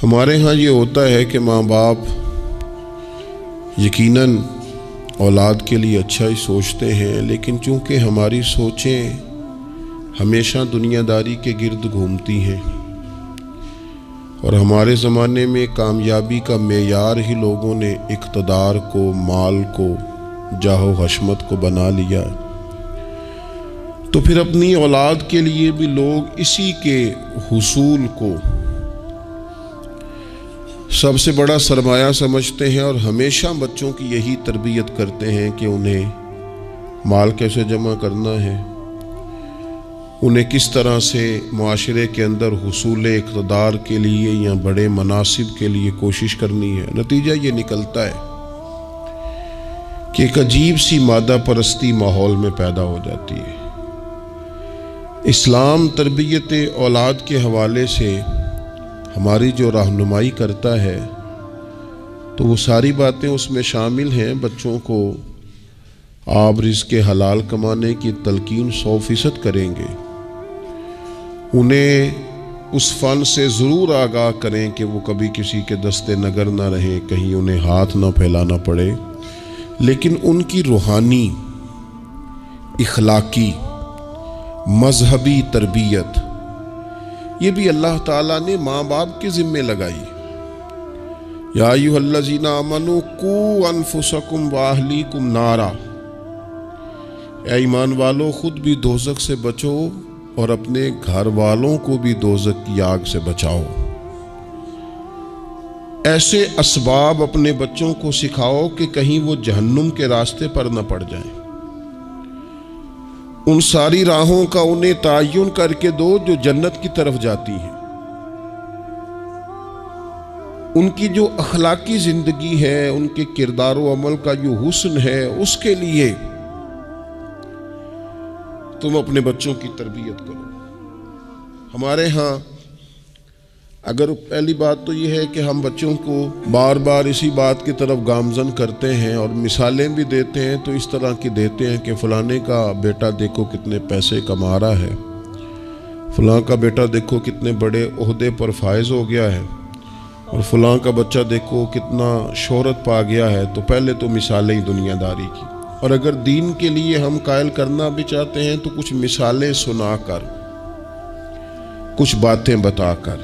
ہمارے ہاں یہ ہوتا ہے کہ ماں باپ یقیناً اولاد کے لیے اچھا ہی سوچتے ہیں، لیکن چونکہ ہماری سوچیں ہمیشہ دنیا داری کے گرد گھومتی ہیں اور ہمارے زمانے میں کامیابی کا معیار ہی لوگوں نے اقتدار کو، مال کو، جاہ و حشمت کو بنا لیا، تو پھر اپنی اولاد کے لیے بھی لوگ اسی کے حصول کو سب سے بڑا سرمایہ سمجھتے ہیں اور ہمیشہ بچوں کی یہی تربیت کرتے ہیں کہ انہیں مال کیسے جمع کرنا ہے، انہیں کس طرح سے معاشرے کے اندر حصول اقتدار کے لیے یا بڑے مناصب کے لیے کوشش کرنی ہے۔ نتیجہ یہ نکلتا ہے کہ ایک عجیب سی مادہ پرستی ماحول میں پیدا ہو جاتی ہے۔ اسلام تربیت اولاد کے حوالے سے ہماری جو رہنمائی کرتا ہے تو وہ ساری باتیں اس میں شامل ہیں۔ بچوں کو آپ رزق حلال کمانے کی تلقین 100% کریں گے، انہیں اس فن سے ضرور آگاہ کریں کہ وہ کبھی کسی کے دستے نگر نہ رہیں، کہیں انہیں ہاتھ نہ پھیلانا پڑے، لیکن ان کی روحانی، اخلاقی، مذہبی تربیت یہ بھی اللہ تعالیٰ نے ماں باپ کے ذمے لگائی۔ یا ایھا الذین آمنوا قوا انفسکم واہلیکم نارا، اے ایمان والو خود بھی دوزخ سے بچو اور اپنے گھر والوں کو بھی دوزخ کی آگ سے بچاؤ۔ ایسے اسباب اپنے بچوں کو سکھاؤ کہ کہیں وہ جہنم کے راستے پر نہ پڑ جائیں، ان ساری راہوں کا انہیں تعین کر کے دو جو جنت کی طرف جاتی ہیں۔ ان کی جو اخلاقی زندگی ہے، ان کے کردار و عمل کا جو حسن ہے، اس کے لیے تم اپنے بچوں کی تربیت کرو۔ ہمارے ہاں اگر پہلی بات تو یہ ہے کہ ہم بچوں کو بار بار اسی بات کی طرف گامزن کرتے ہیں اور مثالیں بھی دیتے ہیں تو اس طرح کی دیتے ہیں کہ فلانے کا بیٹا دیکھو کتنے پیسے کما رہا ہے، فلاں کا بیٹا دیکھو کتنے بڑے عہدے پر فائز ہو گیا ہے، اور فلاں کا بچہ دیکھو کتنا شہرت پا گیا ہے۔ تو پہلے تو مثالیں ہی دنیا داری کی، اور اگر دین کے لیے ہم قائل کرنا بھی چاہتے ہیں تو کچھ مثالیں سنا کر، کچھ باتیں بتا کر،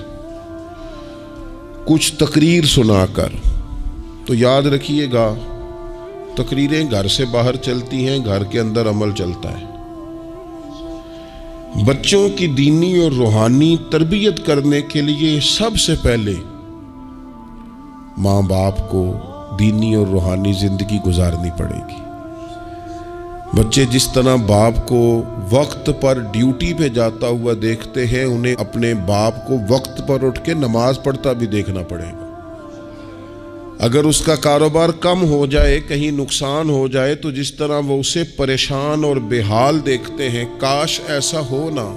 کچھ تقریر سنا کر۔ تو یاد رکھیے گا تقریریں گھر سے باہر چلتی ہیں، گھر کے اندر عمل چلتا ہے۔ بچوں کی دینی اور روحانی تربیت کرنے کے لیے سب سے پہلے ماں باپ کو دینی اور روحانی زندگی گزارنی پڑے گی۔ بچے جس طرح باپ کو وقت پر ڈیوٹی پہ جاتا ہوا دیکھتے ہیں، انہیں اپنے باپ کو وقت پر اٹھ کے نماز پڑھتا بھی دیکھنا پڑے گا۔ اگر اس کا کاروبار کم ہو جائے، کہیں نقصان ہو جائے، تو جس طرح وہ اسے پریشان اور بے حال دیکھتے ہیں، کاش ایسا ہو نا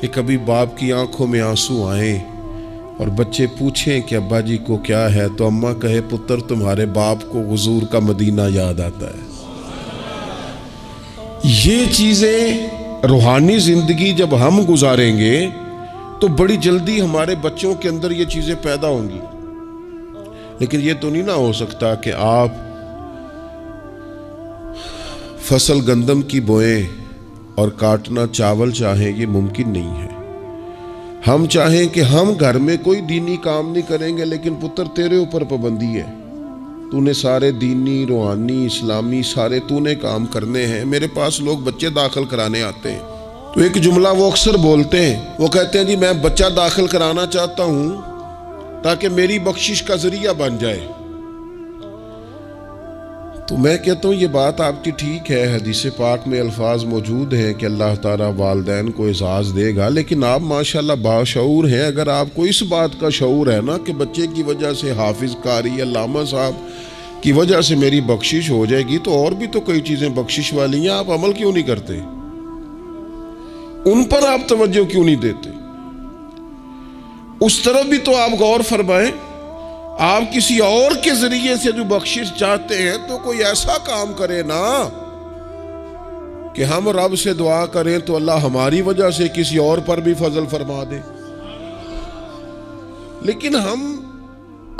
کہ کبھی باپ کی آنکھوں میں آنسو آئیں اور بچے پوچھیں کہ ابا جی کو کیا ہے، تو اماں کہے پتر تمہارے باپ کو حضور کا مدینہ یاد آتا ہے۔ یہ چیزیں روحانی زندگی جب ہم گزاریں گے تو بڑی جلدی ہمارے بچوں کے اندر یہ چیزیں پیدا ہوں گی۔ لیکن یہ تو نہیں نہ ہو سکتا کہ آپ فصل گندم کی بوئیں اور کاٹنا چاول چاہیں، یہ ممکن نہیں ہے۔ ہم چاہیں کہ ہم گھر میں کوئی دینی کام نہیں کریں گے، لیکن پتر تیرے اوپر پابندی ہے، تو نے سارے دینی، روحانی، اسلامی سارے تو نے کام کرنے ہیں۔ میرے پاس لوگ بچے داخل کرانے آتے ہیں تو ایک جملہ وہ اکثر بولتے ہیں، وہ کہتے ہیں جی میں بچہ داخل کرانا چاہتا ہوں تاکہ میری بخشش کا ذریعہ بن جائے۔ تو میں کہتا ہوں یہ بات آپ کی ٹھیک ہے، حدیث پاک میں الفاظ موجود ہیں کہ اللہ تعالیٰ والدین کو اعزاز دے گا، لیکن آپ ماشاءاللہ باشعور ہیں۔ اگر آپ کو اس بات کا شعور ہے نا کہ بچے کی وجہ سے حافظ قاری علامہ صاحب کی وجہ سے میری بخشش ہو جائے گی، تو اور بھی تو کئی چیزیں بخشش والی ہیں، آپ عمل کیوں نہیں کرتے؟ ان پر آپ توجہ کیوں نہیں دیتے؟ اس طرف بھی تو آپ غور فرمائیں۔ آپ کسی اور کے ذریعے سے جو بخشش چاہتے ہیں تو کوئی ایسا کام کرے نا کہ ہم رب سے دعا کریں تو اللہ ہماری وجہ سے کسی اور پر بھی فضل فرما دے۔ لیکن ہم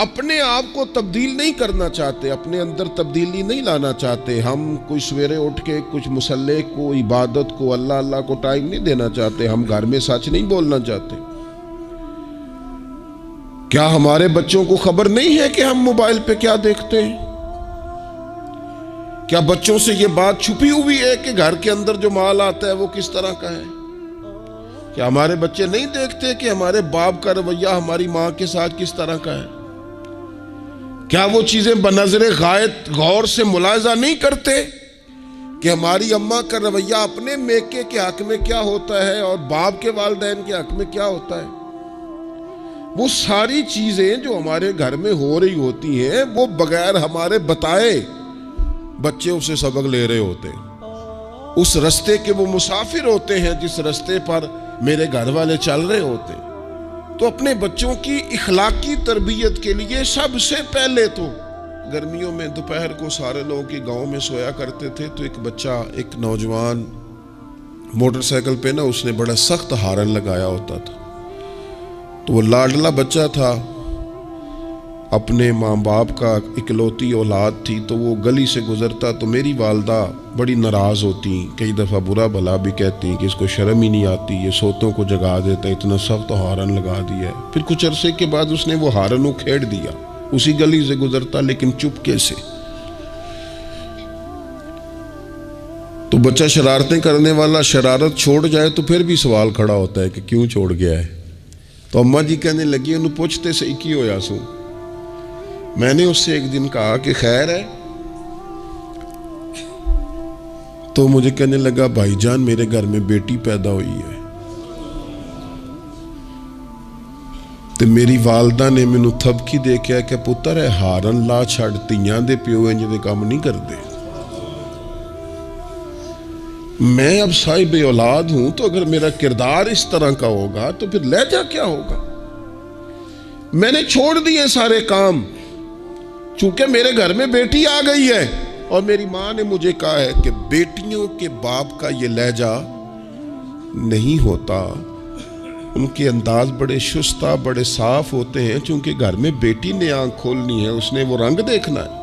اپنے آپ کو تبدیل نہیں کرنا چاہتے، اپنے اندر تبدیلی نہیں لانا چاہتے. ہم کوئی سویرے اٹھ کے کچھ مصلے کو، عبادت کو، اللہ کو ٹائم نہیں دینا چاہتے. ہم گھر میں سچ نہیں بولنا چاہتے. کیا ہمارے بچوں کو خبر نہیں ہے کہ ہم موبائل پہ کیا دیکھتے ہیں؟ کیا بچوں سے یہ بات چھپی ہوئی ہے کہ گھر کے اندر جو مال آتا ہے وہ کس طرح کا ہے؟ کیا ہمارے بچے نہیں دیکھتے کہ ہمارے باپ کا رویہ ہماری ماں کے ساتھ کس طرح کا ہے؟ کیا وہ چیزیں بنظر غائب غور سے ملاحظہ نہیں کرتے کہ ہماری اماں کا رویہ اپنے میکے کے حق میں کیا ہوتا ہے اور باپ کے والدین کے حق میں کیا ہوتا ہے؟ وہ ساری چیزیں جو ہمارے گھر میں ہو رہی ہوتی ہیں وہ بغیر ہمارے بتائے بچے اسے سبق لے رہے ہوتے ہیں. اس رستے کے وہ مسافر ہوتے ہیں جس رستے پر میرے گھر والے چل رہے ہوتے ہیں. تو اپنے بچوں کی اخلاقی تربیت کے لیے سب سے پہلے تو گرمیوں میں دوپہر کو سارے لوگ کی گاؤں میں سویا کرتے تھے تو ایک بچہ، ایک نوجوان موٹر سائیکل پہ نا اس نے بڑا سخت ہارن لگایا ہوتا تھا. تو وہ لاڈلا بچہ تھا، اپنے ماں باپ کا اکلوتی اولاد تھی. تو وہ گلی سے گزرتا تو میری والدہ بڑی ناراض ہوتی، کئی دفعہ برا بھلا بھی کہتی کہ اس کو شرم ہی نہیں آتی، یہ سوتوں کو جگا دیتا، اتنا سخت ہارن لگا دیا ہے. پھر کچھ عرصے کے بعد اس نے وہ ہارن اکھیڑ دیا، اسی گلی سے گزرتا لیکن چپکے سے. تو بچہ شرارتیں کرنے والا شرارت چھوڑ جائے تو پھر بھی سوال کھڑا ہوتا ہے کہ کیوں چھوڑ گیا ہے. تو اماں جی کہنے لگی انہوں پوچھتے سے کی ہویا سو. میں نے اس سے ایک دن کہا کہ خیر ہے؟ تو مجھے کہنے لگا بھائی جان میرے گھر میں بیٹی پیدا ہوئی ہے. تو میری والدہ نے مینوں تھپکی دے کے کہ پتر ہے ہارن لا چھڑ، تیاں دے پیو انج دے کام نہیں کردے. میں اب صاحب اولاد ہوں تو اگر میرا کردار اس طرح کا ہوگا تو پھر لہجہ کیا ہوگا؟ میں نے چھوڑ دیے سارے کام چونکہ میرے گھر میں بیٹی آ گئی ہے اور میری ماں نے مجھے کہا ہے کہ بیٹیوں کے باپ کا یہ لہجہ نہیں ہوتا. ان کے انداز بڑے شستہ، بڑے صاف ہوتے ہیں چونکہ گھر میں بیٹی نے آنکھ کھولنی ہے، اس نے وہ رنگ دیکھنا ہے.